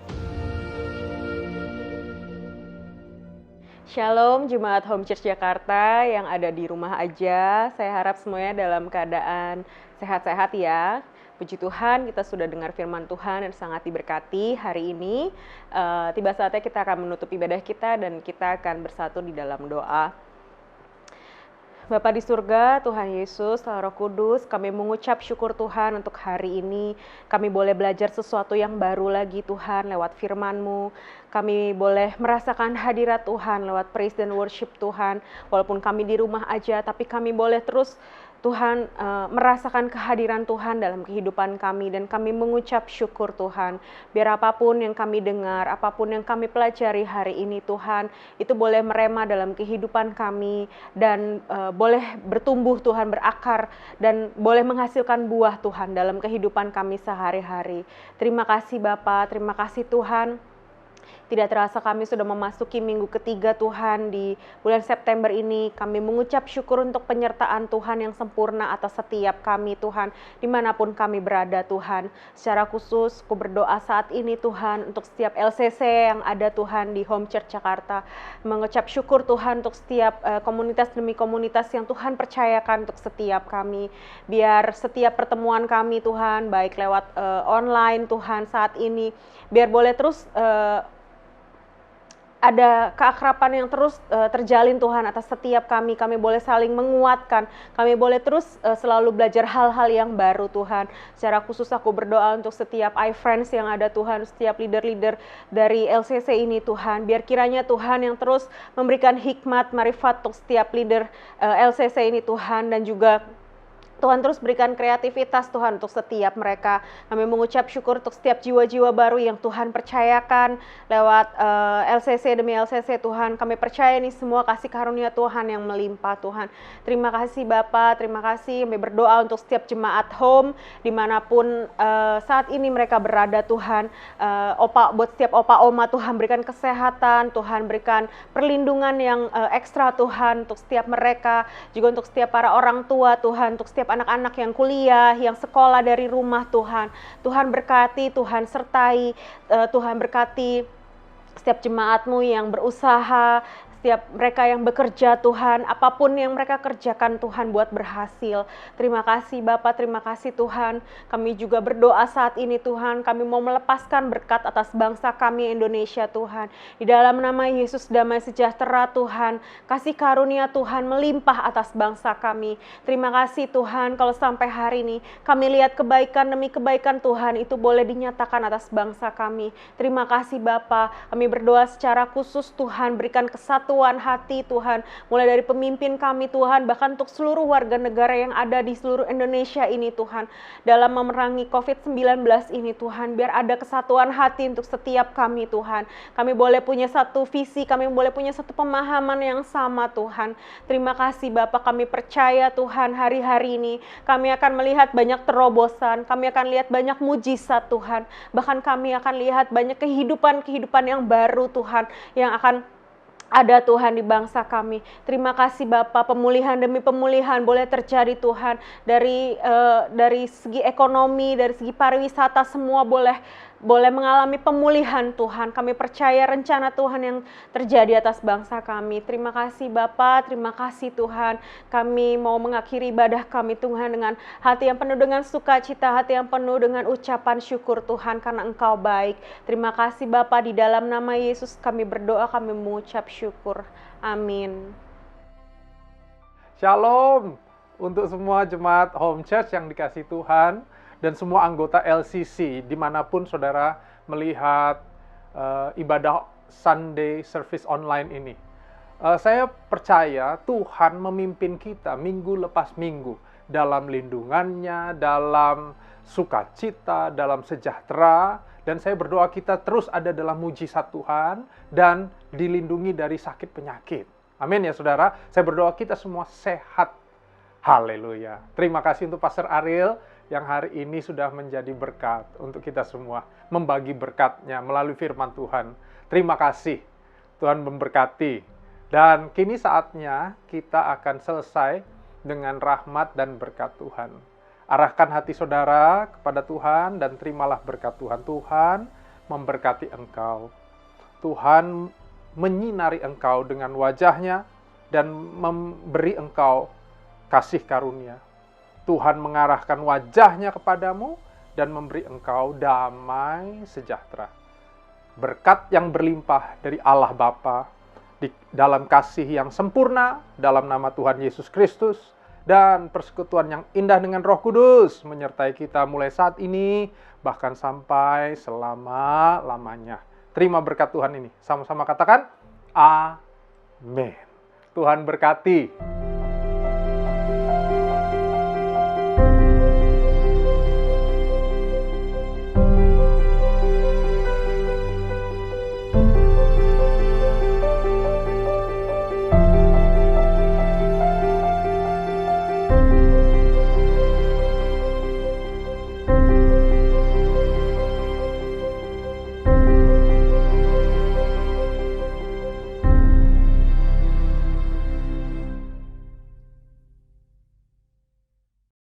Speaker 4: Shalom Jemaat Home Church Jakarta yang ada di rumah aja. Saya harap semuanya dalam keadaan sehat-sehat ya. Puji Tuhan, kita sudah dengar firman Tuhan dan sangat diberkati hari ini. Tiba saatnya kita akan menutup ibadah kita dan kita akan bersatu di dalam doa. Bapa di surga, Tuhan Yesus, Roh Kudus, kami mengucap syukur Tuhan untuk hari ini. Kami boleh belajar sesuatu yang baru lagi Tuhan lewat firman-Mu. Kami boleh merasakan hadirat Tuhan lewat praise dan worship Tuhan. Walaupun kami di rumah aja, tapi kami boleh terus Tuhan merasakan kehadiran Tuhan dalam kehidupan kami dan kami mengucap syukur Tuhan. Biar apapun yang kami dengar, apapun yang kami pelajari hari ini Tuhan, itu boleh merema dalam kehidupan kami dan boleh bertumbuh Tuhan, berakar dan boleh menghasilkan buah Tuhan dalam kehidupan kami sehari-hari. Terima kasih Bapa, terima kasih Tuhan. Tidak terasa kami sudah memasuki minggu ketiga Tuhan di bulan September ini. Kami mengucap syukur untuk penyertaan Tuhan yang sempurna atas setiap kami Tuhan, dimanapun kami berada Tuhan. Secara khusus, aku berdoa saat ini Tuhan untuk setiap LCC yang ada Tuhan di Home Church Jakarta. Mengucap syukur Tuhan untuk setiap komunitas demi komunitas yang Tuhan percayakan untuk setiap kami. Biar setiap pertemuan kami Tuhan, baik lewat online Tuhan saat ini, biar boleh terus ada keakraban yang terus terjalin Tuhan atas setiap kami. Kami boleh saling menguatkan. Kami boleh terus selalu belajar hal-hal yang baru Tuhan. Secara khusus aku berdoa untuk setiap iFriends yang ada Tuhan, setiap leader-leader dari LCC ini Tuhan. Biar kiranya Tuhan yang terus memberikan hikmat, marifat untuk setiap leader LCC ini Tuhan. Dan juga Tuhan terus berikan kreativitas Tuhan untuk setiap mereka. Kami mengucap syukur untuk setiap jiwa-jiwa baru yang Tuhan percayakan lewat LCC demi LCC Tuhan. Kami percaya ini semua kasih karunia Tuhan yang melimpah Tuhan. Terima kasih Bapa, terima kasih. Kami berdoa untuk setiap jemaat home dimanapun saat ini mereka berada Tuhan. Buat setiap opa oma Tuhan berikan kesehatan, Tuhan berikan perlindungan yang ekstra Tuhan untuk setiap mereka. Juga untuk setiap para orang tua Tuhan, untuk setiap anak-anak yang kuliah, yang sekolah dari rumah Tuhan. Tuhan berkati, Tuhan sertai, Tuhan berkati setiap jemaat-Mu yang berusaha, setiap mereka yang bekerja Tuhan, apapun yang mereka kerjakan Tuhan buat berhasil. Terima kasih Bapa, terima kasih Tuhan. Kami juga berdoa saat ini Tuhan, kami mau melepaskan berkat atas bangsa kami Indonesia Tuhan. Di dalam nama Yesus damai sejahtera Tuhan, kasih karunia Tuhan melimpah atas bangsa kami. Terima kasih Tuhan kalau sampai hari ini kami lihat kebaikan demi kebaikan Tuhan itu boleh dinyatakan atas bangsa kami. Terima kasih Bapa, kami berdoa secara khusus Tuhan berikan kesatuan hati Tuhan, mulai dari pemimpin kami Tuhan, bahkan untuk seluruh warga negara yang ada di seluruh Indonesia ini Tuhan, dalam memerangi COVID-19 ini Tuhan, biar ada kesatuan hati untuk setiap kami Tuhan. Kami boleh punya satu visi, kami boleh punya satu pemahaman yang sama Tuhan. Terima kasih Bapa, kami percaya Tuhan hari-hari ini kami akan melihat banyak terobosan, kami akan lihat banyak mujizat Tuhan, bahkan kami akan lihat banyak kehidupan yang baru Tuhan, yang akan ada Tuhan di bangsa kami. Terima kasih Bapa, pemulihan demi pemulihan boleh terjadi Tuhan. Dari segi ekonomi, dari segi pariwisata semua boleh mengalami pemulihan Tuhan. Kami percaya rencana Tuhan yang terjadi atas bangsa kami. Terima kasih Bapa, terima kasih Tuhan. Kami mau mengakhiri ibadah kami Tuhan dengan hati yang penuh dengan sukacita, hati yang penuh dengan ucapan syukur Tuhan karena Engkau baik. Terima kasih Bapa, di dalam nama Yesus kami berdoa, kami mengucap syukur. Amin.
Speaker 5: Shalom untuk semua jemaat Home Church yang dikasihi Tuhan dan semua anggota LCC dimanapun saudara melihat ibadah Sunday Service online ini. Saya percaya Tuhan memimpin kita minggu lepas minggu dalam lindungannya, dalam sukacita, dalam sejahtera, dan saya berdoa kita terus ada dalam mujizat Tuhan dan dilindungi dari sakit penyakit. Amin ya saudara. Saya berdoa kita semua sehat. Haleluya. Terima kasih untuk Pastor Ariel yang hari ini sudah menjadi berkat untuk kita semua, membagi berkatnya melalui firman Tuhan. Terima kasih, Tuhan memberkati. Dan kini saatnya kita akan selesai dengan rahmat dan berkat Tuhan. Arahkan hati saudara kepada Tuhan dan terimalah berkat Tuhan. Tuhan memberkati engkau. Tuhan menyinari engkau dengan wajahnya dan memberi engkau kasih karunia. Tuhan mengarahkan wajahnya kepadamu dan memberi engkau damai sejahtera. Berkat yang berlimpah dari Allah Bapa, di dalam kasih yang sempurna, dalam nama Tuhan Yesus Kristus, dan persekutuan yang indah dengan Roh Kudus menyertai kita mulai saat ini, bahkan sampai selama-lamanya. Terima berkat Tuhan ini. Sama-sama katakan, Amin. Tuhan berkati.